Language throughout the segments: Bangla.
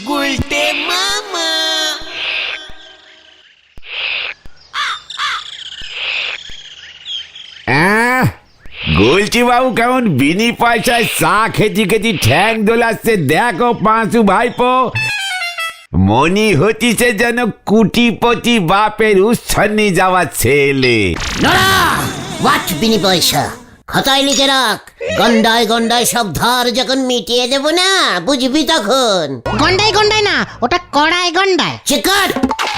গুলটে মামা। গুলটি বাবু কেমন বিনি পয়সায় চা খেতে খেতে ঠ্যাং দোলাচ্ছে দেখো পাঁচু ভাইপো। মনি হতিছে যেন কুটিপতি বাপের উচ্ছন্নি যাওয়া ছেলে। নড়া হোয়াট বিনি পয়সা খাতায় লিখে রাখ, গন্ডায় গন্ডায় সব ধার যখন মিটিয়ে দেব না বুঝবি তখন। গন্ডায় গন্ডায় না, ওটা কড়ায় গন্ডায়। চেকার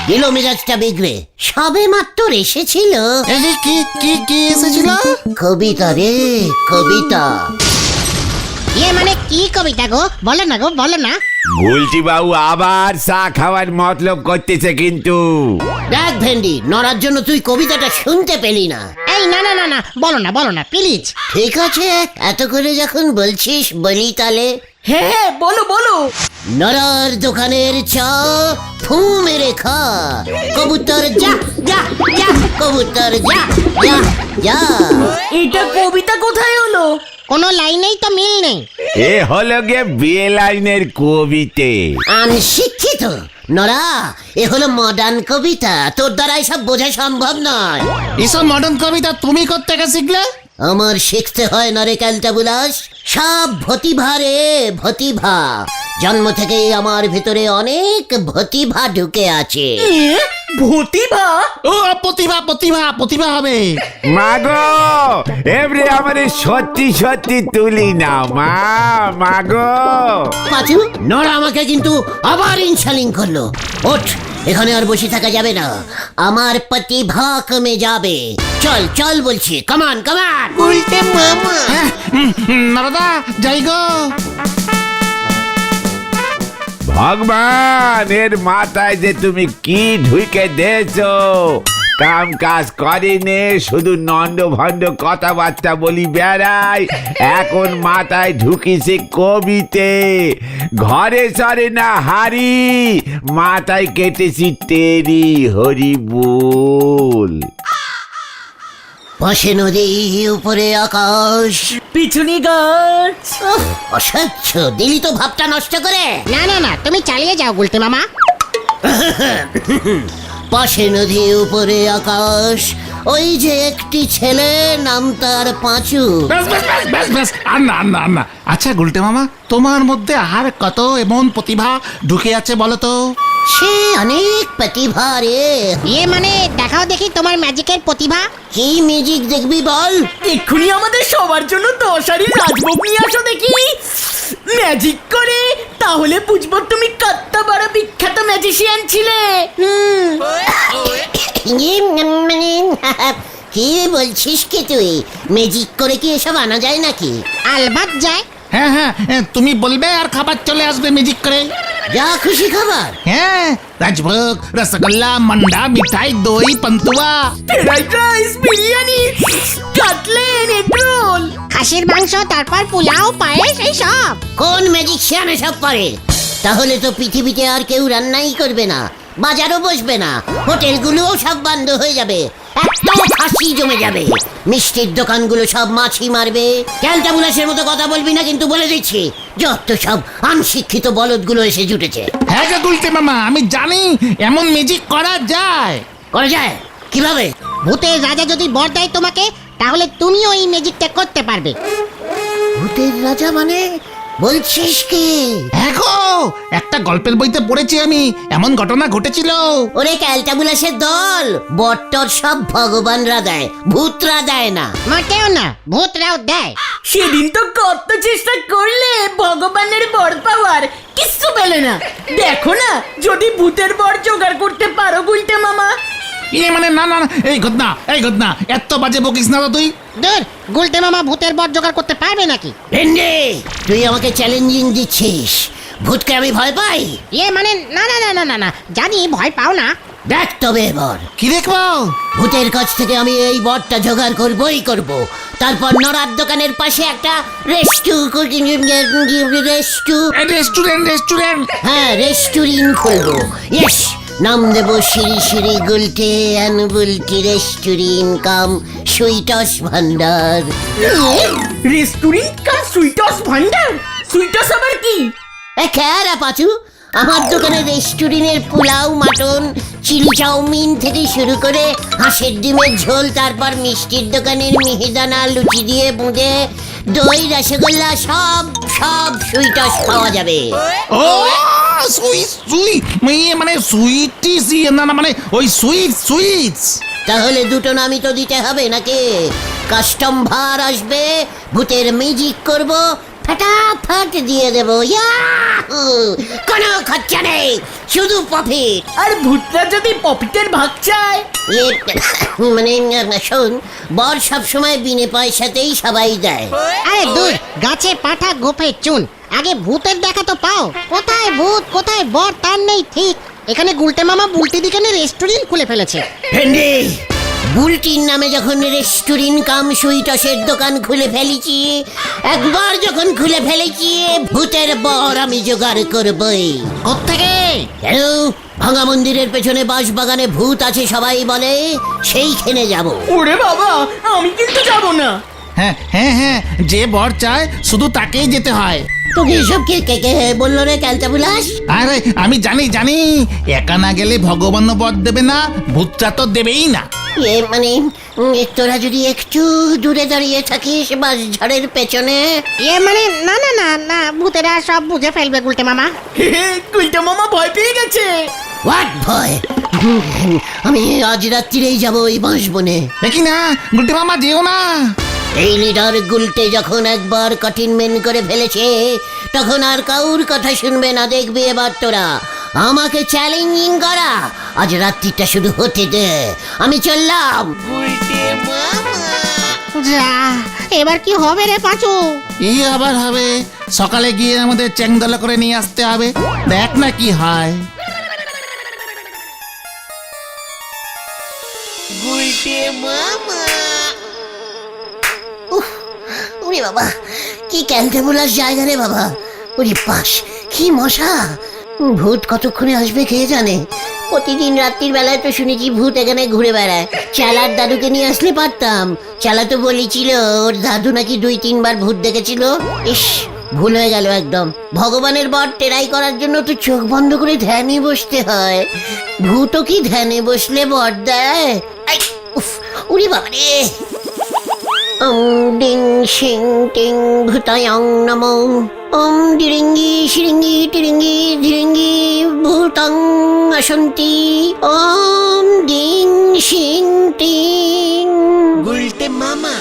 দিল মেজাজটা বিগড়ে। সবে মাত্র এসেছিল কি কি কি এসেছিল? কবিতা রে কবিতা। মানে কি কবিতা গো? বলো না গো, বলো না। গুলটি বাবু আবার চা খাওয়ার মতলব করতেছে কিন্তু। দেখ ভেন্ডি, নড়ার জন্য তুই কবিতাটা শুনতে পেলি না। এই না না না না, বলো না প্লিজ। ঠিক আছে, এত করে যখন বলছিস বলি তালে। হ্যাঁ বলো বলো। নরার দোকানের চা ফু মেরে খা, কবুতর যা যা যা, কবুতর যা যা যা। এটা কবিতা কোথায় হলো? কোনো লাইনেই তো মিল নেই। এ হলো গে বিয়ে লাইনের কবিতে। শিক্ষিত নরা, এ হলো মডার্ন কবিতা, তোর দ্বারা সব বোঝা সম্ভব নয়। এসব মডার্ন কবিতা তুমি কোত্থেকে শিখলে? আমার শিখতে হয় না রে ক্যালটাবুলাস, সব ভতিভা রে ভতিভা। জন্ম থেকেই আমার ভিতরে অনেক ভতিভা ঢুকে আছে। ভতিভা? ও প্রতিভা প্রতিভা প্রতিভা হবে। মাগো এবারে আমারে সত্যি সত্যি তুলি নাও মা। মাগো পাঁচু, নড়া আমাকে কিন্তু আবার ইনশালিং করলো। ওঠ, এখানে আর বসে থাকা যাবে না, আমার প্রতিভা কমে যাবে। চল চল বলছি, কামান কামান। গুলটে মামা। নারদা যাই গো। ভগবান, এর মাথায় যে তুমি কি ঢুকে দিয়েছো। কাম কাজ করিনি, শুধু নন্দ ভন্ড কথাবার্তা বলি বেড়াই। এখন মাথায় ঢুকিছে কবিতে, ঘরে সরে না হারি, মাথায় কেটেছি তেরি হরি বল। পাশে নদী উপরে আকাশ, পিছনে গাছ। অসহ্য, দিলি তো ভাবটা নষ্ট করে। না না না, তুমি চালিয়ে যাও গুলটে মামা। পাশে নদী উপরে আকাশ, ওই যে একটি ছেলে, নাম তার পাঁচু। ব্যাস ব্যাস ব্যাস ব্যাস ব্যাস, আর না আর না আর না। আচ্ছা গুলটে মামা, তোমার মধ্যে আর কত এমন প্রতিভা ঢুকে আছে বলো তো? সে অনেক প্রতিভা রে। মানে দেখাও দেখি তোমার ম্যাজিকের প্রতিভা। কি মিউজিক দেখবি বল? এক্ষুনি আমাদের সবার জন্য 10 হাড়ি রাজভোগ নিয়ে আসো দেখি, ম্যাজিক করে। তাহলে বুঝবো তুমি কত বড় বিখ্যাত ম্যাজিশিয়ান ছিলে। মানে কি বলছিস কি তুই? ম্যাজিক করে কি এসব আনা যায় নাকি? আলবাত যায়। হ্যাঁ হ্যাঁ, তুমি বলবে আর খাবার চলে আসবে ম্যাজিক করে। যা খুশি খাবার। হ্যাঁ, রাজভোগ, রসগোল্লা, মান্ডা, মিঠাই, দই, pantua, fried rice, biryani, cutlet, egg roll, খাসির মাংস, তারপর পোলাও, পায়েস, এই সব। কোন ম্যাজিশিয়ান এসব পারে? তাহলে তো পৃথিবীতে আর কেউ রান্নাই করবে না, বাজারও বসবে না, হোটেলগুলোও সব বন্ধ হয়ে যাবে, এত খাসি জমে যাবে। মিষ্টির দোকানগুলো সব মাছি মারবে। ক্যালটাবুলাসের মতো কথা বলবি না কিন্তু, বলে দিচ্ছি। যত সব অনশিক্ষিত বলদগুলো এসে জুটেছে। হ্যাঁ গো গুলটে মামা, আমি জানি এমন ম্যাজিক করা যায়। করা যায়? কিভাবে? ভূতের রাজা যদি বর দেয় তোমাকে, তাহলে তুমিও এই ম্যাজিকটা করতে পারবে। ভূতের রাজা মানে? বলছিস কি? হ্যাঁ গো, একটা গল্পের বইতে পড়েছি আমি, এমন ঘটনা ঘটেছিল। ওরে ক্যালটাবুলাসের দল, বট্টর সব ভগবানরা দেয়, ভূতরা দেয় না। মোটেও না, ভূতরাও দেয়। সেদিন তো কত চেষ্টা করলে ভগবানের বর পাওয়ার, কিচ্ছু পেলে না। দেখো না, যদি ভূতের বর জোগাড় করতে পারো গুলটে মামা। মানে না না না, এই ঘটনা এত বাজে বকিস না তো তুই। দূর, গুলটে মামা ভূতের বর জোগাড় করতে পারবে নাকি? ভেন্ডি, তুই আমাকে চ্যালেঞ্জিং দিচ্ছিস? ভূতকে আমি ভয় পাই? মানে না না না না না না, জানি ভয় পাও না। দেখ তবে এবার কি দেখবো? ভূতের কাছ থেকে আমি এই বরটা জোগাড় করবই করব। তারপর নড়ার দোকানের পাশে একটা রেস্টুরেন্ট। হ্যাঁ, রেস্টুরেন্ট খুলবো। ইয়েস, নাম দেব Shri Shri Gulte and Bulti restaurant come sweets Bhandar. Restaurant car sweets Bhandar? Sweets আবার কি? খেয়ারা পাচু, আমার দোকানে রেস্টুরেন্টের পোলাও, মাটন, চিলি চাউমিন থেকে শুরু করে হাঁসের ডিমের ঝোল, তারপর মিষ্টির দোকানের মিহিদানা লুচি দিয়ে বুঁদে, দই, রসগোল্লা, সব সব সুইটস পাওয়া যাবে। ও মানে সুইটিস, না না মানে ওই সুইটস। তাহলে দুটো নামই তো দিতে হবে নাকি? কাস্টম ভার আসবে, ভূতের ম্যাজিক করব, ফটাফট দিয়ে দেবো। ইয়াহু! কোনো খরচা নেই, শুধু প্রফিট। আর ভূতরা যদি পপিটের ভাগ চায়? মানে শোন, বর সব সময় বিনে পয়সাতেই সবাই দেয়। আরে দূর, গাছে পাঠা গোফে চুন, আগে ভূতের দেখা তো পাও। কোথায় ভূত কোথায় বর তার নেই ঠিক। এখানে গুলটে মামা বুলটি দিকানে রেস্টুরেন্ট খুলে ফেলেছে। ভেন্ডি, বুলটির নামে যখন রেস্টুরেন্ট কাম সুইটসের দোকান খুলে ফেলেছি, একবার যখন খুলে ফেলেছি, ভূতের বর আমি জোগাড় করবই। কোত্থেকে? কেন? ভাঙা মন্দিরের পেছনে বাঁশবাগানে ভূত আছে সবাই বলে, সেইখানে যাব। ওরে বাবা, আমি কিন্তু যাব না। হ্যাঁ হ্যাঁ হ্যাঁ, যে বর চায় শুধু তাকেই যেতে হয়। তোকে এসব কে কে কে বললো রে ক্যালটা বুলাস? আরে আমি জানি, একা না গেলে ভগবানও বর দেবে না, ভূতটা তো দেবেই না। মানে তোরা যদি একটু দূরে দাঁড়িয়ে থাকিস বাস ঝাড়ের পেছনে। মানে না না না না, ভূতেরা সব বুঝে ফেলবে গুলটে মামা। কুলটা মামা ভয় পেয়ে গেছে। হোয়াট ভয়? আমি আজ রাত্রিরেই যাবো ওই বাঁশবনে। দেখি না, গুলটে মামা যেও না। এই লিডার গুলটে যখন একবার কঠিনমেন করে ফেলেছে, তখন আর কাউর কথা শুনবে না। দেখবি এবার তোরা, আমাকে চ্যালেঞ্জিং করা। আজ রাত্রিটা শুধু হতে দে, আমি চললাম। যা, এবার কি হবে রে পাঁচু? এই আবার হবে, সকালে গিয়ে আমাদের চ্যাংদলা করে নিয়ে আসতে হবে। দেখ না কি হয়। ওরে বাবা, কি ক্যান্টেবুলার জায়গা রে বাবা। ওরে পাশ, কি মশা। ভূত কতক্ষণে আসবে কে জানে। প্রতিদিন রাত্রির বেলায় তো শুনেছি ভূত এখানে ঘুরে বেড়ায়। চালার দাদুকে নিয়ে আসলে পারতাম। চালা তো বলেছিল ওর দাদু নাকি 2-3 বার ভূত দেখেছিল। ইস, ভুল হয়ে গেল একদম। ভগবানের বর টেরাই করার জন্য তো চোখ বন্ধ করে ধ্যানে বসতে হয়। ভূতও কি ধ্যানে বসলে বর দেয়? উফ, উরি বাবা রে। ডিং শিং টিং ভূতায়ং নমো। ওম ডিরিঙ্গি শিরিঙ্গি টিরিঙ্গি ধিরিঙ্গি ভূতং আসন্তি। ওম ডিং শিং টিং। গুলটে মামা।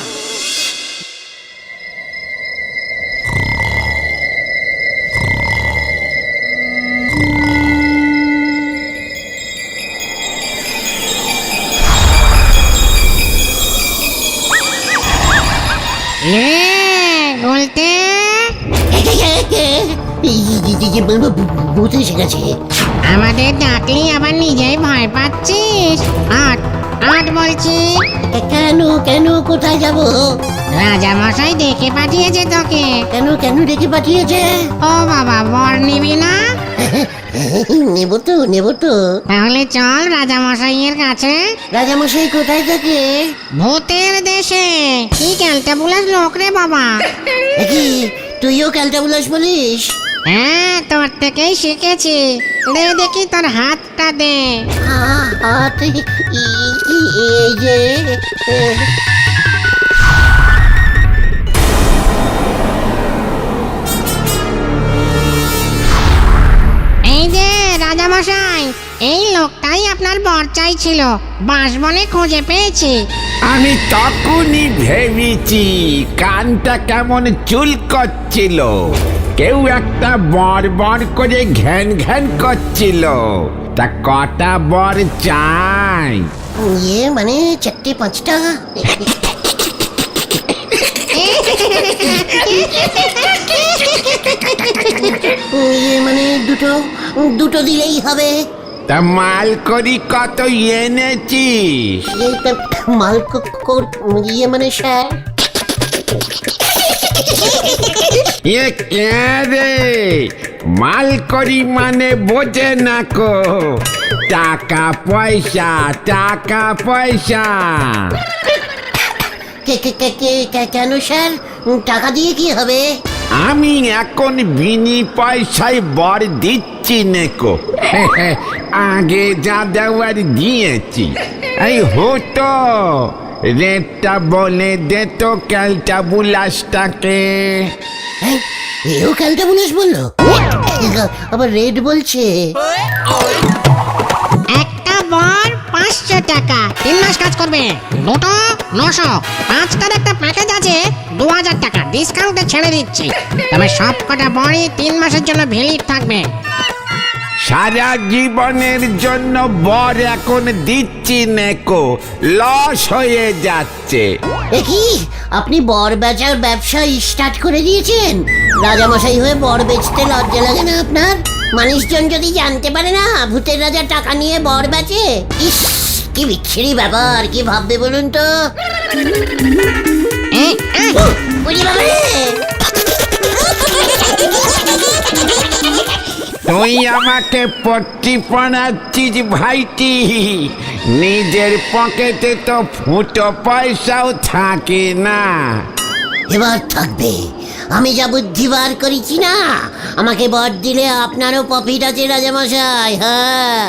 গুলটে, ভূত এসে গেছে। আমাদের ডাকলি আবার নিজেই ভয় পাচ্ছিস? আট আট বলছি। কেন কেন কোথায় যাব? রাজা মশাই দেখে পাঠিয়েছে তোকে। কেন কেন ডেকে পাঠিয়েছে? ও বাবা, বর নিবি না? নেব তো। তাহলে চল রাজা মশাইয়ের কাছে। রাজামশাই কোথায় থাকে? ভূতের দেশে। কি ক্যালটাবুলাস লোক রে বাবা। কি তুইও ক্যালটাবুলাস বলিস? হ্যাঁ, তোর থেকেই শিখেছি। দে দেখি তোর হাতটা দে। হাত এই যে। এই যে রাজামশাই, এই লোকটাই আপনার বর চাইছিল। বাঁশবনে খুঁজে পেয়েছি। আমি তখনই ভেবেছি কানটা কেমন চুল করছিল, কেউ একটা বর বর করে ঘ্যান ঘ্যান করছিল। তা কটা বর চাই? মানে 4-5টা। মানে দুটো দিলেই হবে। তা মাল করি কত এনেছিস? মাল মানে স্যার। কে রে? মাল করি মানে বোঝে না কো। টাকা পয়সা। কেন স্যার, টাকা দিয়ে কি হবে? আমি এখন বিনি পয়সায় বর দিচ্ছি নেকো। আগে যা দেওয়ার দিয়েছি। এই হতো রেটটা বলে দে তো ক্যালটা বুলাসটাকে। হ্যাঁ, এও ক্যালটা বুলাস বললো, আবার রেড বলছে। একটা বর 500 টাকা, 3 মাস কাজ করবে। দুটো 900, 5টার একটা প্যাকেজ আছে 2000 টাকা, ডিসকাউন্টে ছেড়ে দিচ্ছি। তবে সব কটা বরই 3 মাসের জন্য ভ্যালিড থাকবে। সারা জীবনের জন্য বর এখন দিচ্ছি নেকো, লস হয়ে যাচ্ছে। কি আপনি বর বেচার ব্যবসা স্টার্ট করে দিয়েছেন? রাজামশাই হয়ে বর বেচতে লজ্জা লাগে না আপনার? মানুষজন যদি জানতে পারে না ভূতের রাজা টাকা নিয়ে বর বেচে, ইস কি বিচ্ছিরি ব্যাপার, কি ভাববে বলুন তো? বুঝি বাবা রে। তুই আমাকে পট্টি পড়াচ্ছিস ভাইটি, নিজের পকেটে তো ফুটো পয়সাও থাকে না। এবার থাকবে। আমি যা বুদ্ধি বার করেছি না, আমাকে বর দিলে আপনারও প্রফিট আছে রাজামশাই। হ্যাঁ,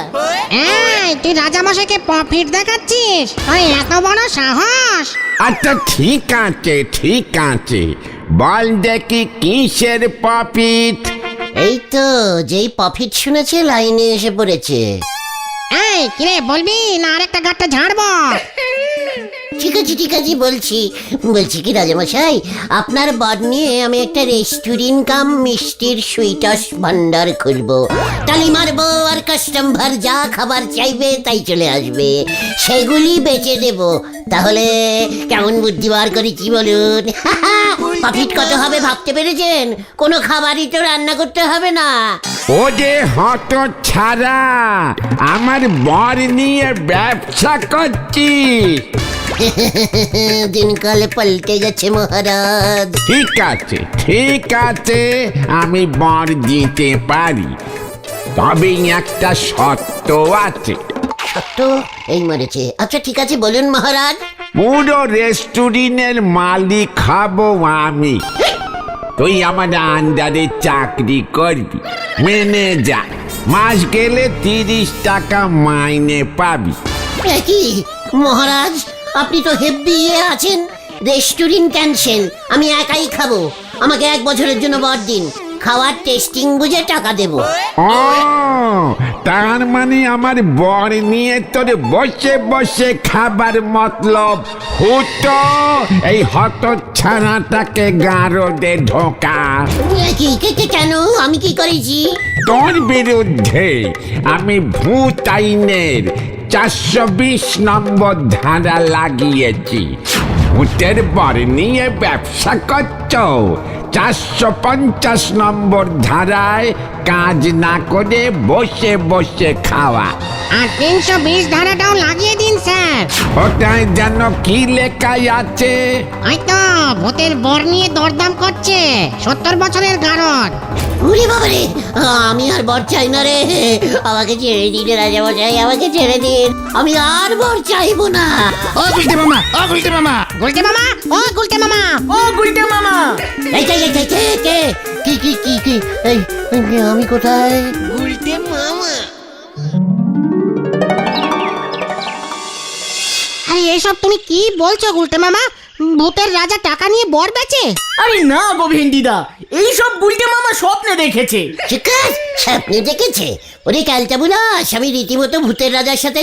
এই তুই রাজামশাইকে প্রফিট দেখাচ্ছিস? ওই এত বড় সাহস! আচ্ছা ঠিক আছে ঠিক আছে, বল দেখি কিসের প্রফিট? এই তো যেই প্রফিট শুনেছে লাইনে এসে পড়েছে। এই কিরে বলবি না আরেকটা গাঁটটা ঝাড়বো? ঠিক আছে বলছি কি রাজামশাই, আপনার বর নিয়ে আমি একটা রেস্টুরেন্ট কাম মিষ্টির সুইটস ভান্ডার খুলবো। তালি মারবো আর কাস্টমার যা খাবার চাইবে তাই চলে আসবে, সেগুলি বেচে দেব। তাহলে কেমন বুদ্ধি বার করেছি বলুন? প্রফিট কত হবে ভাবতে পেরেছেন? কোনো খাবারই তো রান্না করতে হবে না। ও যে হত ছাড়া, আমার বর নিয়ে ব্যবসা করছি। দিনকাল পাল্টে গেছে মহারাজ। ঠিক আছে আমি বর দিতে পারি, তবে একটা শর্ত আছে। সত্য এই মরেছে। আচ্ছা ঠিক আছে বলুন মহারাজ। পুরো রেস্টুরেন্টের মালিক খাবো আমি, তুই আমার আন্ডারে চাকরি করবি, ম্যানেজার। মাস গেলে 30 টাকা মাইনে পাবি। কি মহারাজ, আপনি তো হেব্বি আছেন। রেস্টুরেন্ট ক্যান্সেল, আমি একাই খাবো। আমাকে 1 বছরের জন্য বর দিন, খাওয়ার টেস্টিং বুঝে টাকা দেব। ও তার মানে আমার বর নিয়ে তোর বসে বসে খাবার মতলব হতো? এই হত ছানাটাকে গারদে ঢোকা। কেন আমি কি করেছি? তোর বিরুদ্ধে আমি ভূত আইনের 420 নম্বর ধারা লাগিয়েছি। ভূতের বর নিয়ে ব্যবসা করছ, 450 নম্বর ধারায় কাজ না করে বসে বসে খাওয়া। আর 320 ধারাটাও লাগিয়ে দিন স্যার। ওটাই যেন কি লেখাই আছে? ওই তো ভূতের বর নিয়ে দরদাম করছে, 70 বছরের গারদ। উরি বাবারে, আমি আর বর চাই না রে। আমাকে ছেড়ে দিন রাজামশাই, আমাকে ছেড়ে দিন। আমি আর বর চাইবো না। ও গুলটে মামা, ও গুলটে মামা, গুলটে মামা, ও গুলটে মামা, ও গুলটে মামা, এই কে এই আমি কোথায়? আরে এসব তুমি কি বলছো গুলটে মামা? ভূতের রাজা টাকা নিয়ে বর বেচে? আরে না গো ভেন্ডিদা, এইসব গুলটে মামা স্বপ্নে দেখেছে। চিকাস স্বপ্নে দেখেছে? ওরে ক্যালটা বুলাস, আমি রীতিমতো ভূতের রাজার সাথে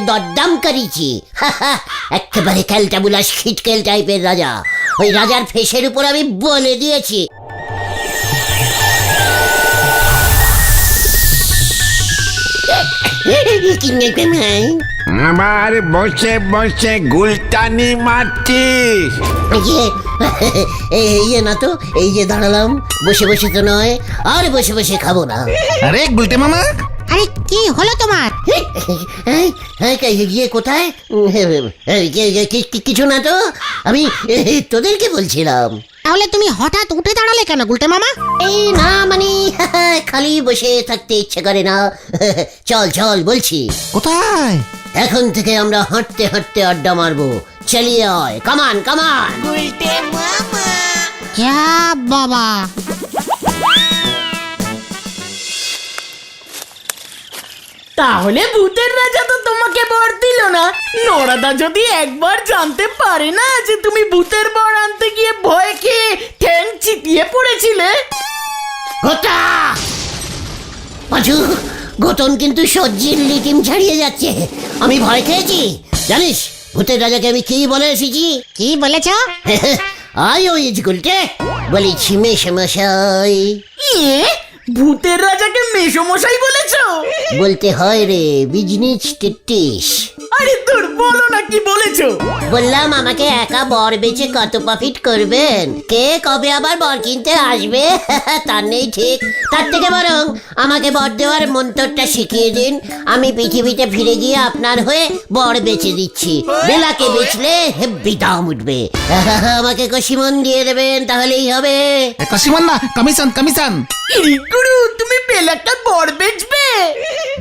দরদাম করেছি। একেবারে ক্যালটা বুলাস খিটকেল টাইপের রাজা। ওই রাজার ফেসের উপর আমি বলে দিয়েছি। আমার বসে বসে গুলটানি মারছিস? এই না তো, এই যে দাঁড়ালাম, বসে বসে তো নয়, আর বসে বসে খাবো না। আরে গুলটে মামা, আরে কি হলো তোমার? গিয়ে কোথায়? কিছু না তো, আমি তোদেরকে বলছিলাম। তাহলে তুমি হঠাৎ উঠে দাঁড়ালে কেন গুলটে মামা? এই না মানে খালি বসে থাকতে ইচ্ছে করে না। চল বলছি। কোথায়? এখন থেকে আমরা হাঁটতে হাঁটতে আড্ডা মারবো। চলিয়ে আয়, কামান। যা বাবা, তাহলে ভূতের রাজা তো তোমাকে বর দিল না। নরাদা যদি একবার জানতে পারে না যে তুমি ভূতের বর আনতে গিয়ে ভয় খেয়ে ঠ্যাং চিতিয়ে পড়েছিলে। গোটা পাঁচু, গতন কিন্তু সজ্জির লিটিম ছাড়িয়ে যাচ্ছে। আমি ভয় খেয়েছি জানিস? ভূতের রাজাকে আমি কি বলে এসেছি? কি বলেছ? আয় ওই গুলটে, বলেছি মেশমশাই। ইয়ে, ভূতের রাজাকে মেসমশাই বলেছো? বলতে হয় রে, বিজনেস টিটিস। আরে তোর বলো না কি বলেছো। বললাম আমাকে একা বর বেচে কত প্রফিট করবেন, কে কবে আবার বর কিনতে আসবে তার নেই ঠিক। তার থেকে বরং আমাকে বর দেওয়ার মন্ত্রটা শিখিয়ে দিন, আমি পৃথিবীতে ফিরে গিয়ে আপনার হয়ে বর বেচে দিচ্ছি। বেলাকে বেচলে হেব্বি দাম উঠবে। আমাকে কষিমন দিয়ে দেবেন, তাহলেই হবে। কাশিমান না, কমিশন কমিশন। ইরি গুরু, তুমি বেলাটা বর বেচবে?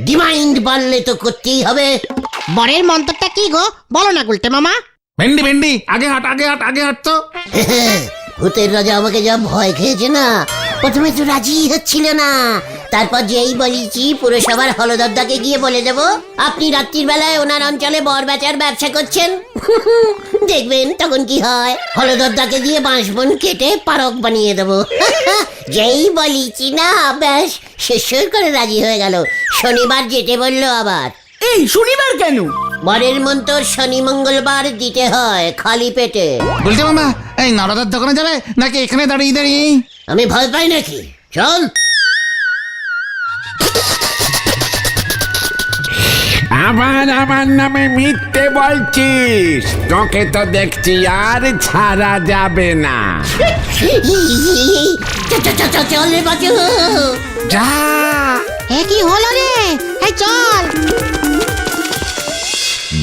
ডিমান্ড বাড়লে তো করতেই হবে। বরের মন্ত্রটা কি গো, বলো না গুলটে মামা। ভেন্ডি ভেন্ডি, আগে হাট আগে হাট আগে হাট তো। ভূতের রাজা আমাকে যা ভয় খেয়েছে না, প্রথমে তো রাজি হচ্ছিল না। তারপর যেই বলেছি পুরসভার হলদরদাকে গিয়ে বলে দেব আপনি রাত্রির বেলায় ওনার অঞ্চলে বর বেচার ব্যবসা করছেন, দেখবেন তখন কি হয়। হলদরদাকে দিয়ে বাঁশবন কেটে পারক বানিয়ে দেব। যেই বলেছি না, ব্যাস শেষ করে রাজি হয়ে গেল। শনিবার যেতে বললো আবার। এই শনিবার কেন? বরের মন্ত্র শনি মঙ্গলবার দিতে হয় খালি পেটে। বলতে মামা, এই নরদার দোকানে যাবে নাকি এখানে দাঁড়িয়ে দাঁড়িয়ে? আমি ভয় পাই নাকি? চল। আবার আমার নামে মিথ্যে বলছিস? তোকে তো দেখছি আর ছাড়া যাবে না। চল রে বাচু। যা। এ কি হলো রে? এই চল।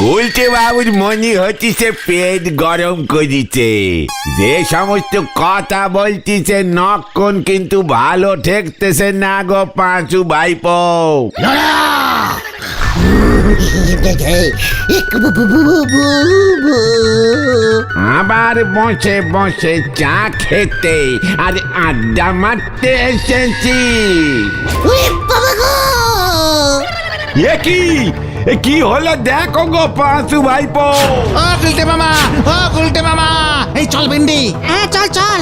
বলছে বাবুর মনে হচ্ছে পেট গরম করিছে। যে সমস্ত কথা বলতিছে নক্ষণ কিন্তু ভালো ঠেকতেছে না গো পাঁচু ভাইপো। আবার বসে বসে চা খেতে আর আড্ডা মারতে এসেছি। এ কি হলো দেখো গো পাঁচু ভাইপো। ও গুলটে মামা, ও গুলটে মামা, এই চল ভেন্ডি। হ্যাঁ চল চল।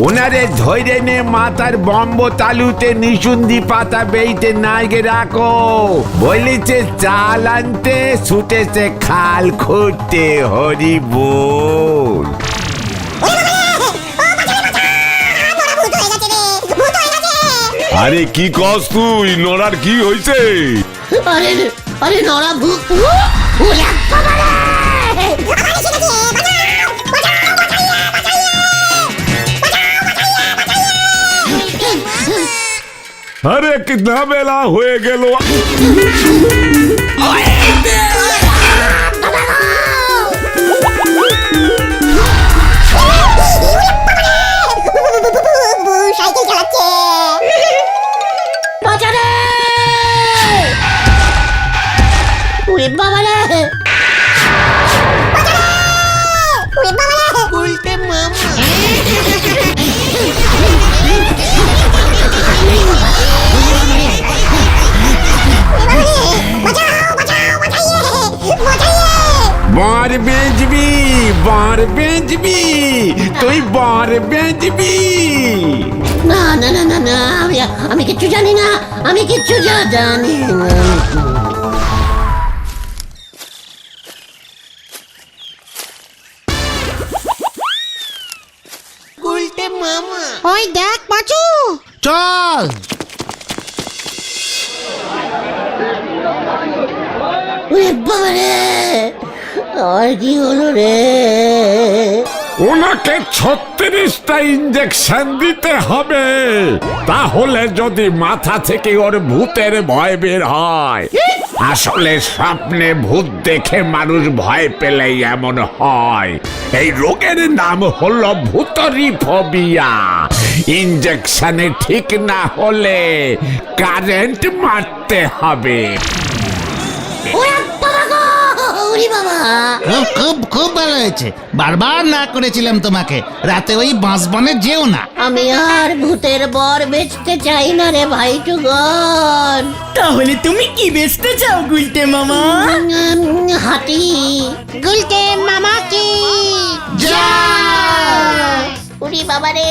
ওনারে ধৈর্য নে মাথার বম্ব তালুতে নিশুন্দি পাতা বেইতে নাইগে রাখো। বলেছে চাল আনতে, ছুটেছে খাল খুঁড়তে। হরি বল। আরে কি কস তুই? নড়ার কি হইছে? আরে আরে নড়া ভূত। আরে কি ঝামেলা হয়ে গেল। সাইকেল চালাচ্ছে। বাজারে ওরে বাবা রে, উল্টে মামা। বর বেচবি, বর বেচবি, তুই বর বেচবি। না না না না না, আমি কিচ্ছু জানি না, আমি কিচ্ছু জানি না। ওই দেখ পাঁচু। চল। ওরে বাবা রে, আর কি হলো রে? ওনাকে 36টা ইঞ্জেকশন দিতে হবে, তাহলে যদি মাথা থেকে ওর ভূতের ভয় বের হয়। আসলে স্বপ্নে ভূত দেখে মানুষ ভয় পেলেই এমন হয়। এই রোগের নাম হলো ভূতরি ফোবিয়া। ইঞ্জেকশনে ঠিক না হলে কারেন্ট মারতে হবে। ওরে বাবা গো, ওরে বাবা খুব খুব খুব ভালো হয়েছে, বারবার না করেছিলাম তোমাকে রাতে ওই বাঁশবনে যেও না। আমি আর ভূতের বর বেচতে চাই না রে ভাই টুগন। তাহলে তুমি কি বেচতে চাও গুলটে মামা? হাতি। গুলটে মামা কি ওরে বাবা রে